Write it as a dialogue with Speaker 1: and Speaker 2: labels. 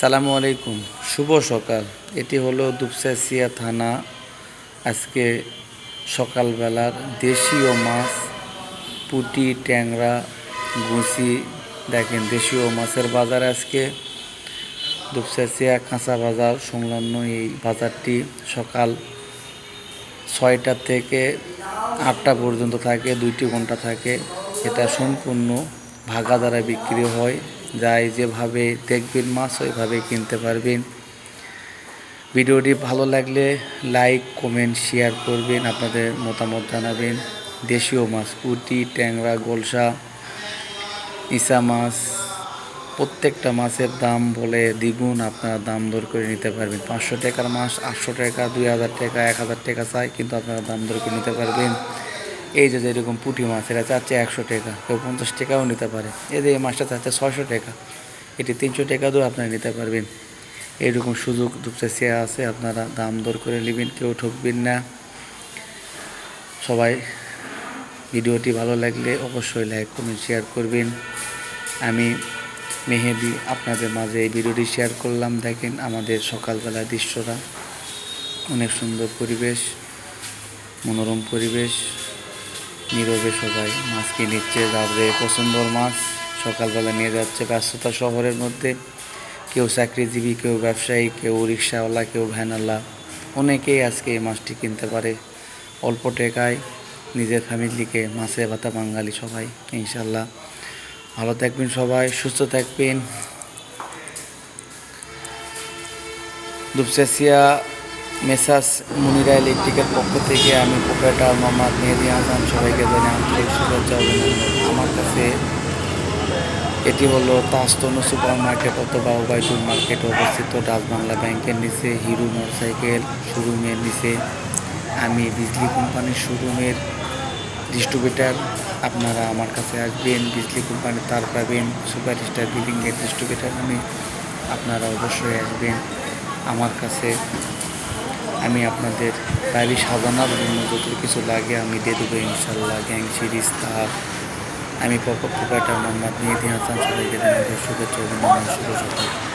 Speaker 1: সালামু আলাইকুম, শুভ সকাল। এটি হলো দুপচাঁচিয়া থানা। আজকে সকালবেলার দেশীয় মাছ, পুঁটি, ট্যাংরা, গুঁচি। দেখেন, দেশীয় মাছের বাজার আজকে দুপচাঁচিয়া কাঁচা বাজার সংলগ্ন এই বাজারটি সকাল 6টা থেকে 8টা পর্যন্ত থাকে, 2টি ঘন্টা থাকে। এটা সম্পূর্ণ ভাগা দ্বারা বিক্রি হয়। যাই যেভাবে দেখবেন মাছ ওইভাবে কিনতে পারবেন। ভিডিওটি ভালো লাগলে লাইক, কমেন্ট, শেয়ার করবেন, আপনাদের মতামত জানাবেন। দেশীয় মাছ, পুঁটি, ট্যাংরা, গোলসা, ইসা মাছ, প্রত্যেকটা মাছের দাম বলে দ্বিগুণ। আপনারা দাম দর করে নিতে পারবেন। 500 টাকার মাছ 800 টাকা, 2000 টাকা, 1000 টাকা চাই, কিন্তু আপনারা দাম দর করে নিতে পারবেন। এই যে যেরকম পুঁটি মাছ, এটা চাচ্ছে 100 টাকা, কেউ 50 টাকাও নিতে পারে। এই যে এই মাছটা চাচ্ছে 600 টাকা, এটি 300 টাকা দিয়েও আপনারা নিতে পারবেন। এইরকম সুযোগ দুপচাঁচিয়া আছে, আপনারা দাম দর করে নেবেন, কেউ ঠকবেন না। সবাই ভিডিওটি ভালো লাগলে অবশ্যই লাইক, কমেন্ট, শেয়ার করবেন। আমি মেহেদি আপনাদের মাঝে এই ভিডিওটি শেয়ার করলাম। দেখেন আমাদের সকালবেলার দৃশ্যটা, অনেক সুন্দর পরিবেশ, মনোরম পরিবেশ। নীরবে সবাই মাছ কিনে নিচ্ছে, যাদের পছন্দর মাছ সকালবেলা নিয়ে যাচ্ছে। ব্যস্ততা শহরের মধ্যে, কেউ চাকরিজীবী, কেউ ব্যবসায়ী, কেউ রিক্সাওয়ালা, কেউ ভ্যানওয়ালা, অনেকেই আজকে এই মাছটি কিনতে পারে অল্প টাকায়। নিজের ফ্যামিলিকে মাছে ভাতা বাঙালি সবাই, ইনশাল্লাহ। ভালো থাকবেন সবাই, সুস্থ থাকবেন। দুপচাঁচিয়া মেসার্স মুনিরা ইলেকট্রিকের পক্ষ থেকে আমি প্রোপাইটার মোহাম্মদ মেহেদি হাসান সবাইকে জানাই আন্তরিক শুভেচ্ছা অভিনন্দন। আমার কাছে এটি হলো তাজতনু সুপার মার্কেট অথবা ওবায়দুল মার্কেটে অবস্থিত, ডাচ বাংলা ব্যাংকের নিচে, হিরো মোটরসাইকেল শোরুমের নিচে। আমি বিজলি কোম্পানির শোরুমের ডিস্ট্রিবিউটার। আপনারা আমার কাছে আসবেন, বিজলি কোম্পানির তার পাবেন, সুপার স্টার বিল্ডিংয়ের ডিস্ট্রিবিউটার আমি। আপনারা অবশ্যই আসবেন আমার কাছে। আমি আপনাদের বাড়ি সাজানোর জন্য যত কিছু লাগে আমি দিয়ে দেবো ইনশাল্লাহ। গ্যাং সিরিজ, তার। আমি প্রোপাইটার মোহাম্মদ মেহেদি হাসান সবাইকে জানাই শুভেচ্ছা অভিনন্দন, শুভ সকাল।